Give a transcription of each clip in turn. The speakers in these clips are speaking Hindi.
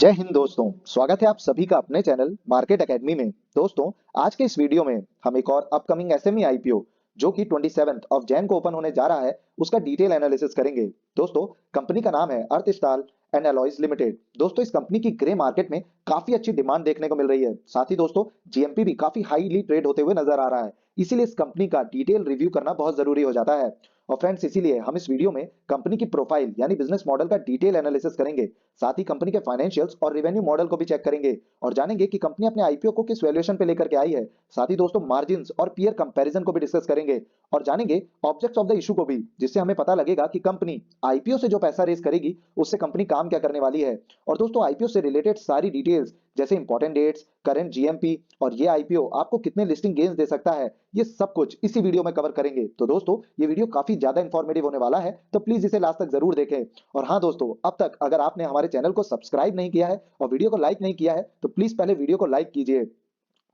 जय हिंद दोस्तों। स्वागत है आप सभी का अपने चैनल मार्केट एकेडमी में। दोस्तों, आज के इस वीडियो में हम एक और अपकमिंग एसएमई आईपीओ जो कि 27 ऑफ जैन को ओपन होने जा रहा है उसका डिटेल एनालिसिस करेंगे। दोस्तों, कंपनी का नाम है अर्थ स्टाल एंड एलॉयज लिमिटेड। दोस्तों, इस कंपनी की ग्रे मार्केट में काफी अच्छी डिमांड देखने को मिल रही है। साथ ही दोस्तों, जीएमपी भी काफी हाईली ट्रेड होते हुए नजर आ रहा है। इसीलिए इस कंपनी का डिटेल रिव्यू करना बहुत जरूरी हो जाता है। और फ्रेंड्स, इसीलिए हम इस वीडियो में कंपनी की प्रोफाइल यानी बिजनेस मॉडल का डिटेल एनालिसिस करेंगे। साथ ही कंपनी के फाइनेंशियल्स और रेवेन्यू मॉडल को भी चेक करेंगे और जानेंगे कि कंपनी अपने आईपीओ को किस वैल्यूएशन पे लेकर के आई है। साथ ही दोस्तों, मार्जिन्स और पीयर कंपैरिजन को भी डिस्कस करेंगे और जानेंगे ऑब्जेक्ट्स ऑफ द इशू को भी, जिससे हमें पता लगेगा कि कंपनी आईपीओ से जो पैसा रेज करेगी उससे कंपनी काम क्या करने वाली है। और दोस्तों, आईपीओ से रिलेटेड सारी डिटेल्स जैसे इंपॉर्टेंट डेट्स, करंट जीएमपी और ये आईपीओ आपको कितने लिस्टिंग गेन्स दे सकता है, ये सब कुछ इसी वीडियो में कवर करेंगे। तो दोस्तों, ये वीडियो काफी ज्यादा इंफॉर्मेटिव होने वाला है, तो प्लीज इसे लास्ट तक जरूर देखें। और हाँ दोस्तों, अब तक अगर आपने हमारे चैनल को सब्सक्राइब नहीं किया है और वीडियो को लाइक नहीं किया है तो प्लीज पहले वीडियो को लाइक कीजिए।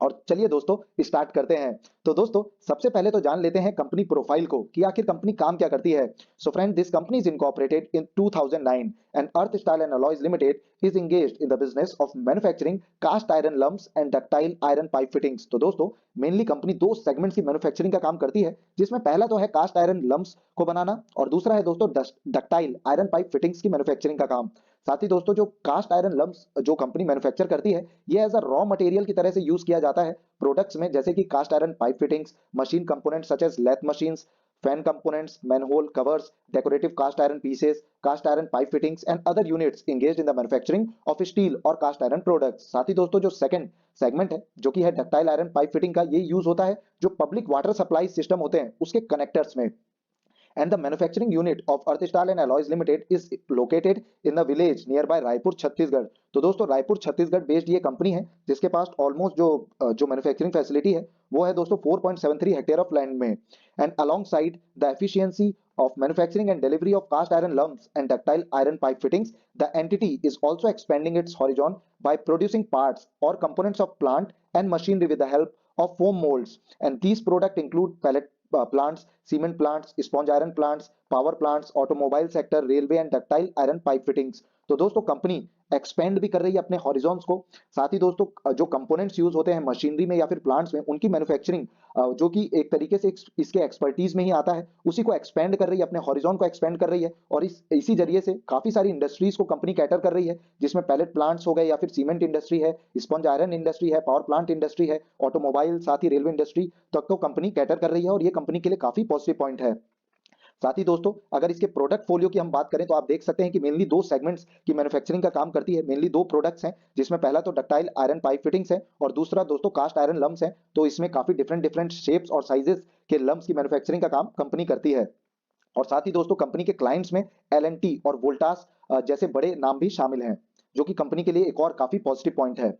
और चलिए दोस्तों, स्टार्ट करते हैं। तो दोस्तों, सबसे पहले तो जान लेते हैं कंपनी प्रोफाइल को कि आखिर कंपनी काम क्या करती है। So friend, this company is incorporated in 2009 and earth style and alloys limited is engaged in the business of manufacturing cast iron lumps and ductile iron pipe fittings। तो दोस्तों, मेनली कंपनी दो सेगमेंट्स की मैन्युफैक्चरिंग का काम करती है, जिसमें पहला तो है कास्ट आयरन लम्प्स को बनाना और दूसरा है दोस्तों डक्टाइल आयरन पाइप फिटिंग्स की मैन्युफैक्चरिंग का काम। साथ ही दोस्तों, जो कास्ट आयरन लम्प्स जो कंपनी मैन्युफैक्चर करती है, ये एज अ रॉ मटेरियल की तरह से यूज किया जाता है प्रोडक्ट्स में, जैसे कि cast iron pipe fittings, machine components such as lathe machines, fan components, manhole covers, decorative cast iron pieces, cast iron pipe fittings and other units engaged in the manufacturing of steel और cast iron products। साथ ही दोस्तों, जो सेकंड सेगमेंट है जो कि है डक्टाइल आयरन पाइप फिटिंग का, ये यूज होता है जो पब्लिक वाटर सप्लाई सिस्टम होते हैं उसके कनेक्टर्स में। And the manufacturing unit of Earthstal and Alloys Limited is located in the village nearby Raipur Chhattisgarh. तो दोस्तों, रायपुर छत्तीसगढ़ बेस्ड ये कंपनी है जिसके पास ऑलमोस्ट जो मैन्युफैक्चरिंग फैसिलिटी है वो है दोस्तों 4.73 हेक्टेयर ऑफ लैंड में। And alongside the efficiency of manufacturing and delivery of cast iron lumps and ductile iron pipe fittings, the entity is also expanding its horizon by producing parts or components of plant and machinery with the help of foam molds, and these products include pellet plants, cement plants, sponge iron plants, power plants, automobile sector, railway and ductile iron pipe fittings। तो दोस्तों, कंपनी एक्सपेंड भी कर रही है अपने हॉरिजॉन्स को। साथ ही दोस्तों, जो कंपोनेंट्स यूज होते हैं मशीनरी में या फिर प्लांट्स में, उनकी मैन्युफैक्चरिंग जो कि एक तरीके से इसके एक्सपर्टीज में ही आता है, उसी को एक्सपेंड कर रही है, अपने हॉरिजॉन को एक्सपेंड कर रही है। और इसी जरिए से काफी सारी इंडस्ट्रीज को कंपनी कैटर कर रही है, जिसमें पैलेट प्लांट्स हो गए या फिर सीमेंट इंडस्ट्री है, स्पंज आयरन इंडस्ट्री है, पावर प्लांट इंडस्ट्री है, ऑटोमोबाइल, साथ ही रेलवे इंडस्ट्री तक तो कंपनी कैटर कर रही है और ये कंपनी के लिए काफी पॉजिटिव पॉइंट है। साथ ही दोस्तों, अगर इसके प्रोडक्ट फोलियो की हम बात करें तो आप देख सकते हैं कि मेनली दो सेगमेंट्स की मैन्युफैक्चरिंग का काम करती है। मेनली दो प्रोडक्ट्स हैं, जिसमें पहला तो डक्टाइल आयरन पाइप फिटिंग्स है और दूसरा दोस्तों कास्ट आयरन लम्प्स है। तो इसमें काफी डिफरेंट डिफरेंट शेप्स और साइजेस के लम्प्स की मैन्युफैक्चरिंग का काम कंपनी करती है। और साथ ही दोस्तों, कंपनी के क्लाइंट्स में एल और वोल्टास जैसे बड़े नाम भी शामिल हैं, जो कि कंपनी के लिए एक और काफी पॉजिटिव पॉइंट है।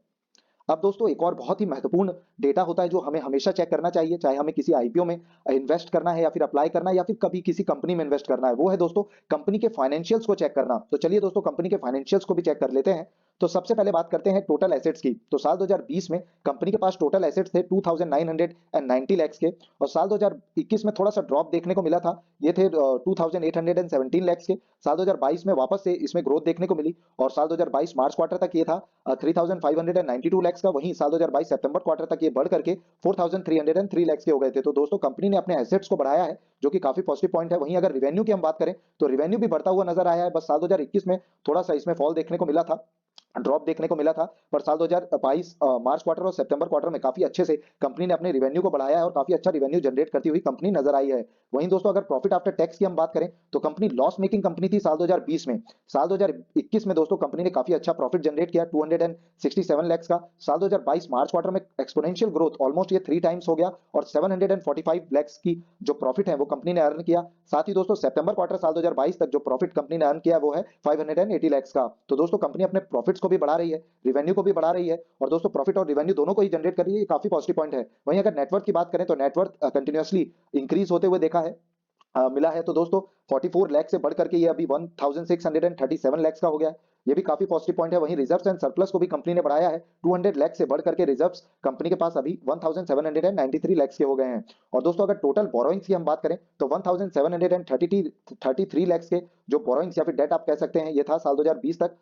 अब दोस्तों, एक और बहुत ही महत्वपूर्ण डेटा होता है जो हमें हमेशा चेक करना चाहिए, चाहे हमें किसी आईपीओ में इन्वेस्ट करना है या फिर अप्लाई करना है या फिर कभी किसी कंपनी में इन्वेस्ट करना है, वो है दोस्तों कंपनी के फाइनेंशियल्स को चेक करना। तो चलिए दोस्तों, कंपनी के फाइनेंशियल्स को भी चेक कर लेते हैं। तो सबसे पहले बात करते हैं टोटल एसेट्स की। तो साल 2020 में कंपनी के पास टोटल एसेट्स थे 2990 लाख के, और साल 2021 में थोड़ा सा ड्रॉप देखने को मिला था, ये थे 2817 लाख के। साल 2022 में वापस से इसमें ग्रोथ देखने को मिली और साल 2022 मार्च क्वार्टर तक ये था 3592 लाख का। वहीं साल 2022 सितंबर क्वार्टर तक ये बढ़ करके 4303 लाख के हो गए थे। तो दोस्तों, कंपनी ने अपने एसेट्स को बढ़ाया है, जो कि काफी पॉजिटिव पॉइंट है। वहीं अगर रिवेन्यू की हम बात करें तो रिवेन्यू भी बढ़ता हुआ नजर आया है। बस साल 2021 में थोड़ा सा इसमें फॉल देखने को मिला था, ड्रॉप देखने को मिला था, पर साल 2022 मार्च क्वार्टर और सितंबर क्वार्टर में काफी अच्छे से कंपनी ने अपने रिवेन्यू को बढ़ाया है और काफी अच्छा रिवेन्यू जनरेट करती हुई कंपनी नजर आई है। वहीं दोस्तों, अगर प्रॉफिट आफ्टर टैक्स की हम बात करें तो कंपनी लॉस मेकिंग कंपनी थी साल 2020 में। साल 2021 में दोस्तों कंपनी ने काफी अच्छा प्रॉफिट जनरेट किया 267 लाख का। साल 2022 मार्च क्वार्टर में एक्सपोनेंशियल ग्रोथ, ऑलमोस्ट ये 3 टाइम्स हो गया और 745 लाख की जो प्रॉफिट है वो कंपनी ने अर्न किया। साथ ही दोस्तों, सितंबर क्वार्टर साल 2022 तक जो प्रॉफिट कंपनी ने अर्न किया वो है 580 लाख का। तो दोस्तों, कंपनी अपने प्रॉफिट्स को भी बढ़ा रही है, रिवेन्यू को भी बढ़ा रही है और दोस्तों प्रॉफिट और रिवेन्यू दोनों को ही जनरेट कर रही है, ये काफी पॉजिटिव पॉइंट है। वहीं अगर नेटवर्क की बात करें तो नेटवर्क कंटिन्यूअसली इंक्रीज होते हुए देखा है, मिला है। तो दोस्तों, 44 लाख से बढ़ करके ये अभी 1637 लाख का हो गया, ये भी काफी पॉजिटिव पॉइंट है। वहीं रिजर्व्स एंड सरप्लस को भी कंपनी ने बढ़ाया है, 200 लाख से बढ़ करके रिजर्व्स कंपनी के पास अभी 1793 लाख के हो गए हैं। और दोस्तों, अगर टोटल बोरोइंग्स की हम बात करें तो 1733 लाख के जो बोरोइंग्स या फिर डेट आप कह सकते हैं, ये था साल 2020 तक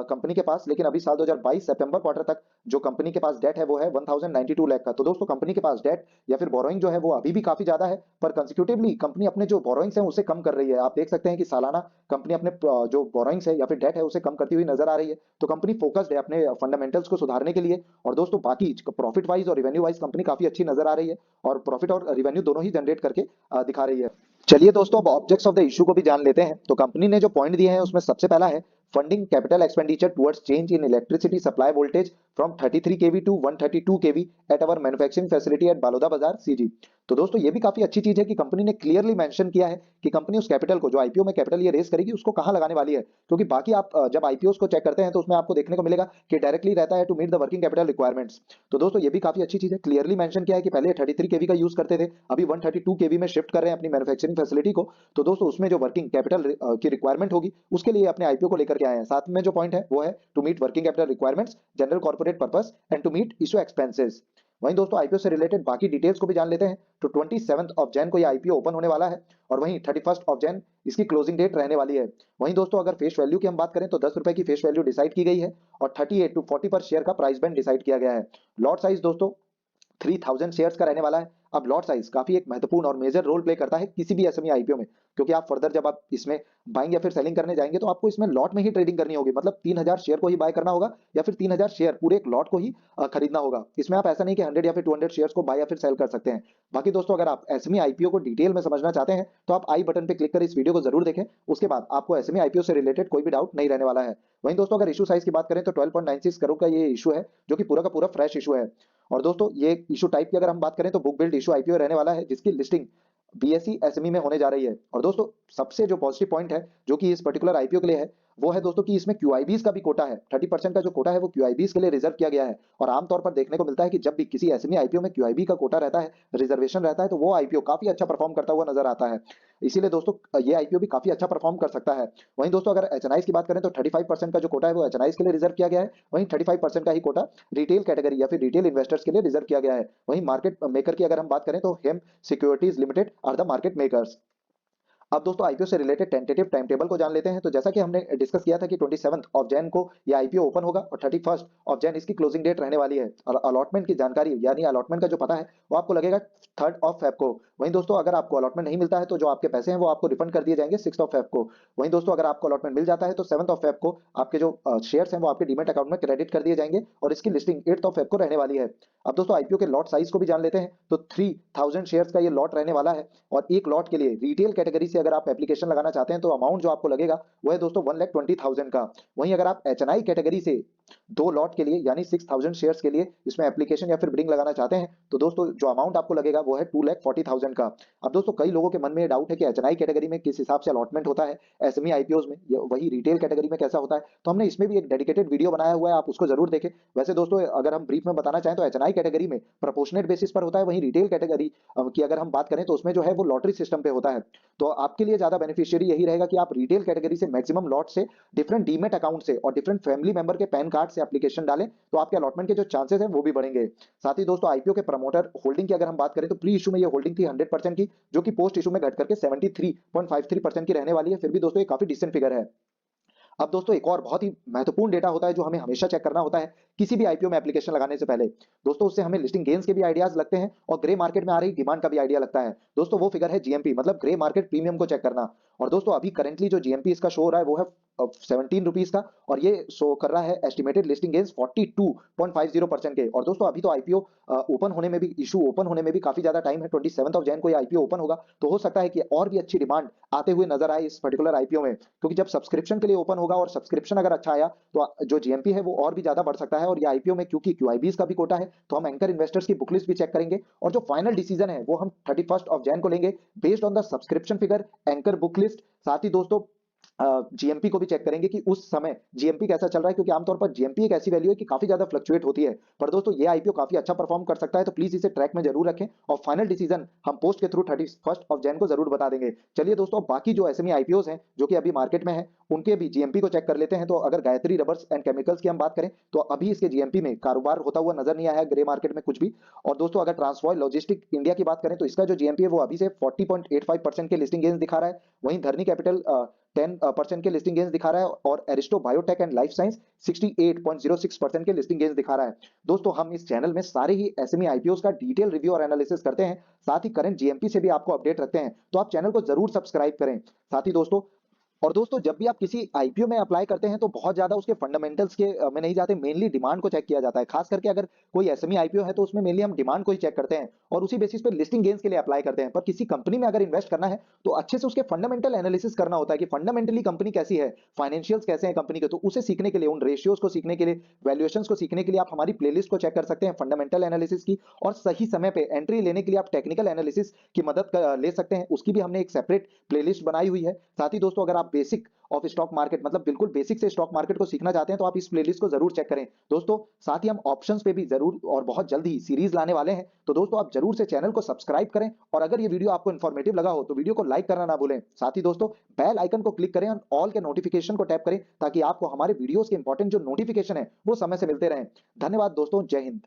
कंपनी के पास, लेकिन अभी साल 2022 सितंबर क्वार्टर तक जो कंपनी के पास डेट है वो है 1092 लाख का। तो दोस्तों कंपनी के पास डेट या फिर बोरोइंग जो है वो अभी भी काफी ज्यादा है, पर कंसेक्यूटिवली कंपनी अपने जो बोरोइंग्स हैं उसे कम कर रही है। आप देख सकते हैं कि सालाना कंपनी अपने जो बोरोइंग्स है या फिर डेट है उसे कम करती हुई नजर आ रही है। तो कंपनी फोकस्ड है अपने फंडामेंटल्स को सुधारने के लिए। और दोस्तों बाकी प्रॉफिट वाइज और रेवेन्यू वाइज कंपनी काफी अच्छी नजर आ रही है, और प्रॉफिट और रेवेन्यू दोनों ही जनरेट करके दिखा रही है। चलिए दोस्तों अब ऑब्जेक्ट्स ऑफ द इशू को भी जान लेते हैं। तो कंपनी ने जो पॉइंट दिए हैं उसमें सबसे पहला है funding capital expenditure towards change in electricity supply voltage from 33 KV to 132 KV at our manufacturing facility at Baloda Bazar CG. तो दोस्तों ये भी काफी अच्छी चीज है कि कंपनी ने क्लियरली मेंशन किया है कि कंपनी उस कैपिटल को, जो आईपीओ में कैपिटल ये रेस करेगी, उसको कहां लगाने वाली है। क्योंकि बाकी आप जब आईपीओ को चेक करते हैं तो उसमें आपको देखने को मिलेगा कि डायरेक्टली रहता है to meet the working capital requirements. तो दोस्तों ये भी काफी अच्छी चीज है, क्लियरली मेंशन किया है कि पहले 33 केवी का यूज करते थे, अभी 132 केवी में शिफ्ट कर रहे हैं अपनी मैन्युफैक्चरिंग फैसिलिटी को। तो दोस्तों उसमें जो वर्किंग कैपिटल की रिक्वायरमेंट होगी उसके लिए अपने आईपीओ को लेकर के आए हैं। साथ में जो पॉइंट है वो है to meet working capital requirements, general corporate purpose and to meet issue expenses. वहीं दोस्तों आईपीओ से रिलेटेड बाकी डिटेल्स को भी जान लेते हैं। तो 27 ऑफ जैन को ये आईपीओ ओपन होने वाला है, और वहीं 31 ऑफ जैन इसकी क्लोजिंग डेट रहने वाली है। वहीं दोस्तों अगर फेस वैल्यू की हम बात करें तो 10 रुपए की फेस वैल्यू डिसाइड की गई है, और 38 टू 40 पर शेयर का प्राइस बैंड डिसाइड किया गया है। लॉट साइज दोस्तों 3000 शेयर्स का रहने वाला है। अब लॉट साइज काफी एक महत्वपूर्ण और मेजर रोल प्ले करता है किसी भी एसएमई आईपीओ में, क्योंकि आप फर्दर जब आप इसमें बाइंग या फिर सेलिंग करने जाएंगे तो आपको इसमें लॉट में ही ट्रेडिंग करनी होगी। मतलब 3000 शेयर को ही बाय करना होगा, या फिर 3000 शेयर पूरे एक लॉट को ही खरीदना होगा। इसमें आप ऐसा नहीं कि 100 या फिर 200 शेयर्स को बाय या फिर सेल कर सकते हैं। बाकी दोस्तों अगर आप एसएमई आईपीओ को डिटेल में समझना चाहते हैं तो आप आई बटन पे क्लिक कर इस वीडियो को जरूर देखें, उसके बाद आपको एसएमई आईपीओ से रिलेटेड कोई भी डाउट नहीं रहने वाला है। वहीं दोस्तों अगर इशू साइज की बात करें तो 12.96 करोड़ का ये इशू है, जो कि पूरा का पूरा फ्रेश इशू है। और दोस्तों ये इशू टाइप की अगर हम बात करें तो बुक बिल्ड इशू आईपीओ रहने वाला है, जिसकी लिस्टिंग बीएसई एसएमई में होने जा रही है। और दोस्तों सबसे जो पॉजिटिव पॉइंट है जो कि इस पर्टिकुलर आईपीओ के लिए है वो है दोस्तों कि इसमें क्यूआईबीज का भी कोटा है। 30% का जो कोटा है वो क्यूआईबीज के लिए रिजर्व किया गया है। और आमतौर पर देखने को मिलता है कि जब भी किसी एसएमई आईपीओ में क्यूआईबी का कोटा रहता है, रिजर्वेशन रहता है, तो वो आईपीओ काफी अच्छा परफॉर्म करता हुआ नजर आता है। इसीलिए दोस्तों ये आईपीओ भी काफी अच्छा परफॉर्म कर सकता है। वहीं दोस्तों अगर एचएनआईज की बात करें तो 35% का जो कोटा है वो एचएनआईज के लिए रिजर्व किया गया है। वहीं 35% का ही कोटा रिटेल कैटेगरी या फिर रिटेल इन्वेस्टर्स के लिए रिजर्व किया गया है। वहीं मार्केट मेकर की अगर हम बात करें तो Hem securities limited are the market makers. अब दोस्तों आईपीओ से रिलेटेड टेंटेटिव टाइम टेबल को जान लेते हैं। तो जैसा कि हमने डिस्कस किया था कि 27 ऑफ जैन को ये आईपीओ ओपन होगा, और 31 ऑफ जैन इसकी क्लोजिंग डेट रहने वाली है। और अलॉटमेंट की जानकारी यानी अलॉटमेंट का जो पता है वो आपको लगेगा 3 ऑफ फेब को। वहीं दोस्तों अगर आपको अलॉटमेंट नहीं मिलता है तो जो आपके पैसे हैं वो आपको रिफंड कर दिए जाएंगे 6 ऑफ फेब को। वहीं दोस्तों अगर आपको अलॉटमेंट मिल जाता है तो 7 ऑफ फेब को आपके जो शेयर्स हैं वो आपके डीमेट अकाउंट में क्रेडिट कर दिए जाएंगे, और इसकी लिस्टिंग 8 ऑफ फेब को रहने वाली है। अब दोस्तों आईपीओ के लॉट साइज को भी जान लेते हैं। तो 3000 शेयर्स का ये लॉट रहने वाला है, और एक लॉट के लिए रिटेल कैटेगरी से अगर आप एप्लीकेशन लगाना चाहते हैं तो अमाउंट जो आपको लगेगा वो है दोस्तों 1,20,000 का। वहीं अगर आप एचएनआई कैटेगरी से 2 लॉट के लिए यानी 6000 शेयर्स के लिए इसमें एप्लीकेशन या फिर बिडिंग लगाना चाहते हैं तो दोस्तों जो अमाउंट आपको लगेगा वो है 2,40,000 का। अब दोस्तों कई लोगों के मन में ये डाउट है कि एचएनआई कैटेगरी में किस हिसाब से अलॉटमेंट होता है, एसएमई आईपीओज में वही रिटेल कैटेगरी में कैसा होता है। तो हमने इसमें भी एक डेडिकेटेड वीडियो बनाया हुआ है, आप उसको जरूर देखें। वैसे दोस्तों अगर हम ब्रीफ में बताना चाहें तो एचएनआई कैटेगरी में प्रोपोर्शनेट बेसिस पर होता है, वहीं रिटेल कैटेगरी की अगर हम बात करें तो उसमें जो है वो लॉटरी सिस्टम पे होता है। तो आपके लिए ज्यादा बेनिफिशियरी यही रहेगा कि आप रिटेल कैटेगरी से मैक्सिमम लॉट से डिफरेंट डीमेट अकाउंट से और डिफरेंट फैमिली मेंबर के पैन कार्ड से एप्लीकेशन डालें, तो आपके अलॉटमेंट के जो चांसेस हैं वो भी बढ़ेंगे। साथ ही दोस्तों आईपीओ के प्रमोटर होल्डिंग की अगर हम बात करें तो प्री इशू में ये होल्डिंग थी 100% की, जो कि पोस्ट इशू में घट करके 73.53% की रहने वाली है। फिर भी दोस्तों ये काफी डिसेंट फिगर है। अब दोस्तों एक और बहुत ही महत्वपूर्ण डेटा होता है जो हमें हमेशा चेक करना होता है किसी भी आईपीओ में एप्लीकेशन लगाने से पहले। दोस्तों उससे हमें लिस्टिंग गेन्स के भी आइडियाज लगते हैं, और ग्रे मार्केट में आ रही डिमांड का भी आइडिया लगता है। दोस्तों वो फिगर है जीएमपी, मतलब ग्रे मार्केट प्रीमियम को चेक करना। और दोस्तों अभी करेंटली जो जीएमपी इसका शो हो रहा है वो है 17 रुपीज का, और ये शो कर रहा है एस्टिमेटेड लिस्टिंग गेन्स 42.50% के। और दोस्तों अभी तो आईपीओ ओपन होने में भी, इशू ओपन होने में भी काफी ज्यादा टाइम है। 27 ऑफ जैन को ये आईपीओ ओपन होगा, तो हो सकता है कि और भी अच्छी डिमांड आते हुए नजर आए इस पर्टिकुलर आईपीओ में, क्योंकि जब सब्सक्रिप्शन के लिए ओपन होगा और सब्सक्रिप्शन अगर अच्छा आया तो जो जीएमपी है वो और भी ज्यादा बढ़ सकता है। और ये आईपीओ में क्योंकि क्यूआईबीज का भी कोटा है तो हम एंकर इन्वेस्टर्स की बुकलिस्ट भी चेक करेंगे, और जो फाइनल डिसीजन है वो हम 31 ऑफ जैन को लेंगे based on the subscription figure, anchor book list. साथ ही दोस्तों जीएमपी को भी चेक करेंगे कि उस समय जीएमपी कैसा चल रहा है, क्योंकि आमतौर पर जीएमपी एक ऐसी वैल्यू है कि काफी ज्यादा फ्लक्चुएट होती है। पर दोस्तों ये आईपीओ काफी अच्छा परफॉर्म कर सकता है, तो प्लीज इसे ट्रैक में जरूर रखें, और फाइनल डिसीजन हम पोस्ट के थ्रू 31 ऑफ जैन को जरूर बता देंगे। चलिए दोस्तों बाकी जो एसएमई आईपीओज हैं जो कि अभी मार्केट में है उनके भी जीएमपी को चेक कर लेते हैं। तो अगर गायत्री रबर्स एंड केमिकल्स की हम बात करें तो अभी इसके जीएमपी में कारोबार होता हुआ नजर नहीं आया है ग्रे मार्केट में कुछ भी। और दोस्तों अगर ट्रांसफॉयल लॉजिस्टिक इंडिया की बात करें तो इसका जो जीएमपी है वो अभी से 40.85% के लिस्टिंग गेन्स दिखा रहा है। वहीं धरनी कैपिटल 10% के लिस्टिंग गेन्स दिखा रहा है और Aristo biotech and life science 68.06% के लिस्टिंग गेन्स दिखा रहा है। दोस्तों हम इस चैनल में सारे ही एसएमई आईपीओस का डिटेल रिव्यू और एनालिसिस करते हैं, साथ ही करंट जीएमपी से भी आपको अपडेट रखते हैं, तो आप चैनल को जरूर सब्सक्राइब करें। साथ ही दोस्तों जब भी आप किसी आईपीओ में अप्लाई करते हैं तो बहुत ज्यादा उसके फंडामेंटल्स के में नहीं जाते, मेनली डिमांड को चेक किया जाता है। खास करके अगर कोई एसएमई आईपीओ है तो उसमें मेनली हम डिमांड को ही चेक करते हैं और उसी बेसिस पे लिस्टिंग गेन्स के लिए अप्लाई करते हैं। पर किसी कंपनी में अगर इन्वेस्ट करना है तो अच्छे से उसके फंडामेंटल एनालिसिस करना होता है कि फंडामेंटली कंपनी कैसी है, फाइनेंशियल्स कैसे हैं कंपनी के, तो उसे सीखने के लिए, उन रेशियोज को सीखने के लिए, वैल्यूएशंस को सीखने के लिए आप हमारी प्लेलिस्ट को चेक कर सकते हैं फंडामेंटल एनालिसिस की। और सही समय पे एंट्री लेने के लिए आप टेक्निकल एनालिसिस की ले सकते हैं, उसकी भी हमने एक सेपरेट प्लेलिस्ट बनाई हुई है। साथ ही दोस्तों अगर आप बेसिक ऑफ स्टॉक मार्केट, मतलब बिल्कुल बेसिक से स्टॉक मार्केट को सीखना चाहते हैं तो आप इस प्लेलिस्ट को जरूर चेक करें दोस्तों। साथ ही हम ऑप्शंस पे भी जरूर और बहुत जल्द ही सीरीज लाने वाले हैं, तो दोस्तों आप जरूर से चैनल को सब्सक्राइब करें और अगर ये वीडियो आपको इन्फॉर्मेटिव लगा हो तो वीडियो को लाइक करना ना भूलें। साथ ही दोस्तों बेल आइकन को क्लिक करें और ऑल के नोटिफिकेशन को टैप करें ताकि आपको हमारे वीडियोस के इंपॉर्टेंट जो नोटिफिकेशन है वो समय से मिलते रहें। धन्यवाद दोस्तों, जय हिंद।